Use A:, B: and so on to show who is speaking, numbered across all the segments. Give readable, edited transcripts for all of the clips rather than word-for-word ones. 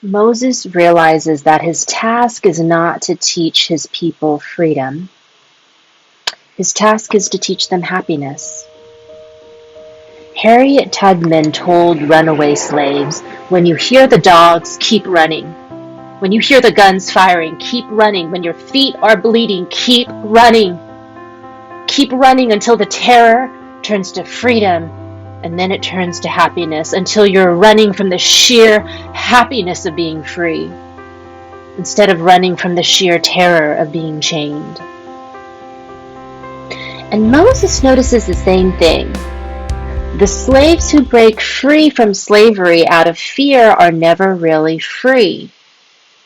A: Moses realizes that his task is not to teach his people freedom. His task is to teach them happiness. Harriet Tubman told runaway slaves, "When you hear the dogs, keep running. When you hear the guns firing, keep running. When your feet are bleeding, keep running. Keep running until the terror turns to freedom, and then it turns to happiness, until you're running from the sheer happiness of being free, instead of running from the sheer terror of being chained." And Moses notices the same thing. The slaves who break free from slavery out of fear are never really free.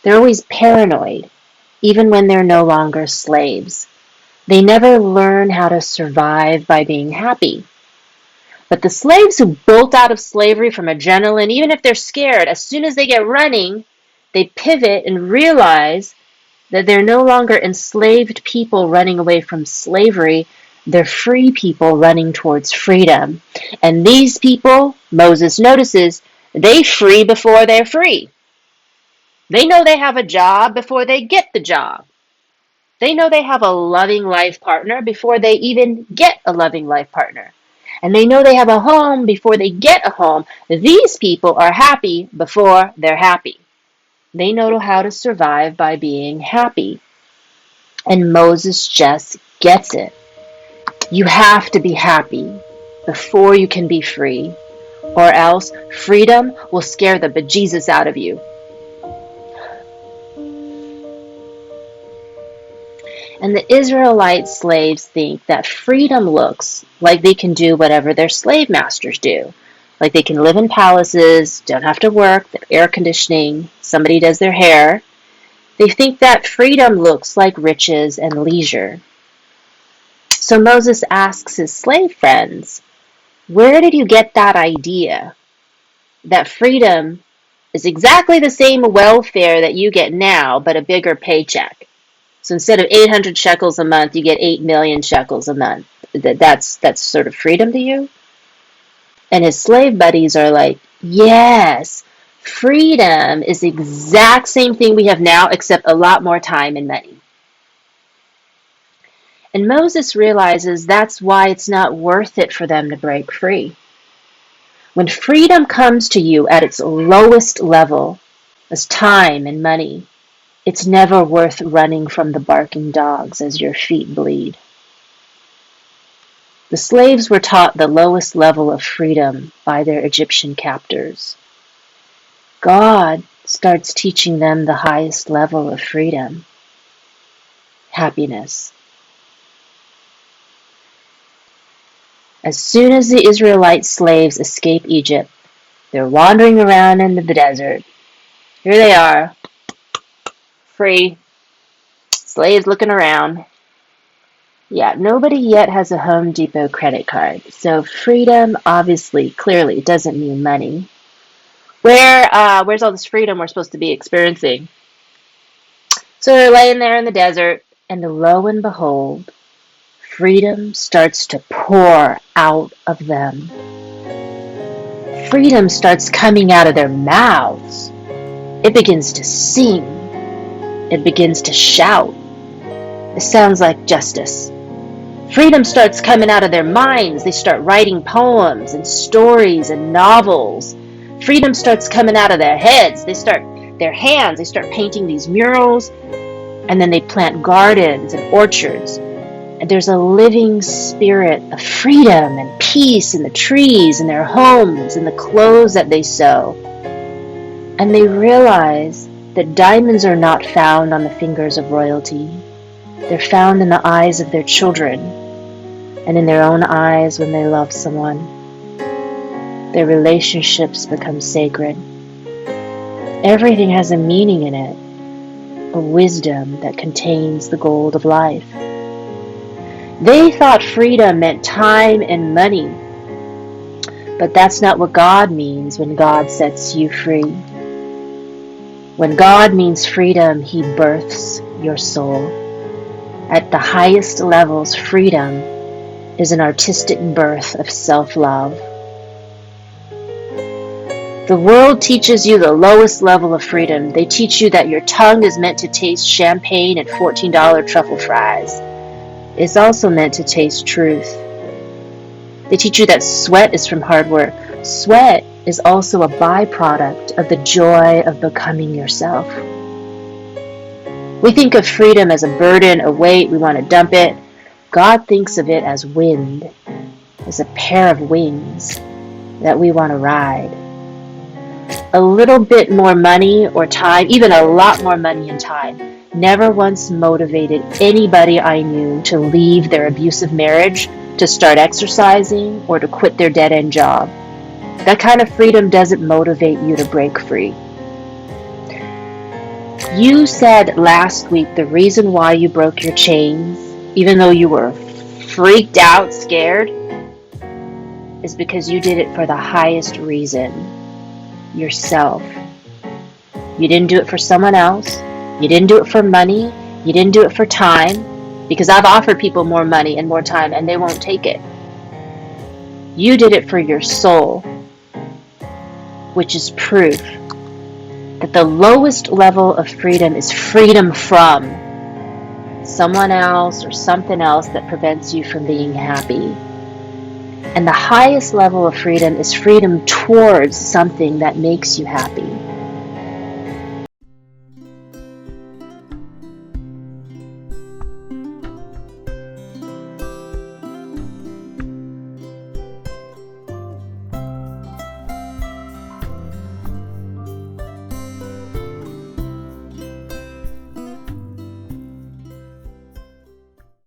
A: They're always paranoid, even when they're no longer slaves. They never learn how to survive by being happy. But the slaves who bolt out of slavery from adrenaline, even if they're scared, as soon as they get running, they pivot and realize that they're no longer enslaved people running away from slavery. They're free people running towards freedom. And these people, Moses notices, they free before they're free. They know they have a job before they get the job. They know they have a loving life partner before they even get a loving life partner. And they know they have a home before they get a home. These people are happy before they're happy. They know how to survive by being happy. And Moses just gets it. You have to be happy before you can be free, or else freedom will scare the bejesus out of you. And the Israelite slaves think that freedom looks like they can do whatever their slave masters do. Like they can live in palaces, don't have to work, they have air conditioning, somebody does their hair. They think that freedom looks like riches and leisure. So Moses asks his slave friends, "Where did you get that idea? That freedom is exactly the same welfare that you get now, but a bigger paycheck. So instead of 800 shekels a month, you get 8 million shekels a month. That's sort of freedom to you?" And his slave buddies are like, "Yes, freedom is the exact same thing we have now, except a lot more time and money." And Moses realizes that's why it's not worth it for them to break free. When freedom comes to you at its lowest level, as time and money, it's never worth running from the barking dogs as your feet bleed. The slaves were taught the lowest level of freedom by their Egyptian captors. God starts teaching them the highest level of freedom, happiness. As soon as the Israelite slaves escape Egypt, they're wandering around in the desert. Here they are, free, slaves looking around. Yeah, nobody yet has a Home Depot credit card. So freedom, obviously, clearly, doesn't mean money. Where's all this freedom we're supposed to be experiencing? So they're laying there in the desert, and lo and behold, freedom starts to pour out of them. Freedom starts coming out of their mouths. It begins to sing. It begins to shout. It sounds like justice. Freedom starts coming out of their minds. They start writing poems and stories and novels. Freedom starts coming out of their heads. They start painting these murals, and then they plant gardens and orchards. And there's a living spirit of freedom and peace in the trees, in their homes, in the clothes that they sew. And they realize that diamonds are not found on the fingers of royalty. They're found in the eyes of their children and in their own eyes when they love someone. Their relationships become sacred. Everything has a meaning in it, a wisdom that contains the gold of life. They thought freedom meant time and money, but that's not what God means when God sets you free. When God means freedom, He births your soul. At the highest levels, freedom is an artistic birth of self-love. The world teaches you the lowest level of freedom. They teach you that your tongue is meant to taste champagne and $14 truffle fries. It's also meant to taste truth. They teach you that sweat is from hard work. Sweat is also a byproduct of the joy of becoming yourself. We think of freedom as a burden, a weight, we want to dump it. God thinks of it as wind, as a pair of wings that we want to ride. A little bit more money or time, even a lot more money and time, never once motivated anybody I knew to leave their abusive marriage, to start exercising, or to quit their dead-end job. That kind of freedom doesn't motivate you to break free. You said last week the reason why you broke your chains, even though you were freaked out, scared, is because you did it for the highest reason, yourself. You didn't do it for someone else. You didn't do it for money. You didn't do it for time, because I've offered people more money and more time and they won't take it. You did it for your soul, which is proof that the lowest level of freedom is freedom from someone else or something else that prevents you from being happy. And the highest level of freedom is freedom towards something that makes you happy.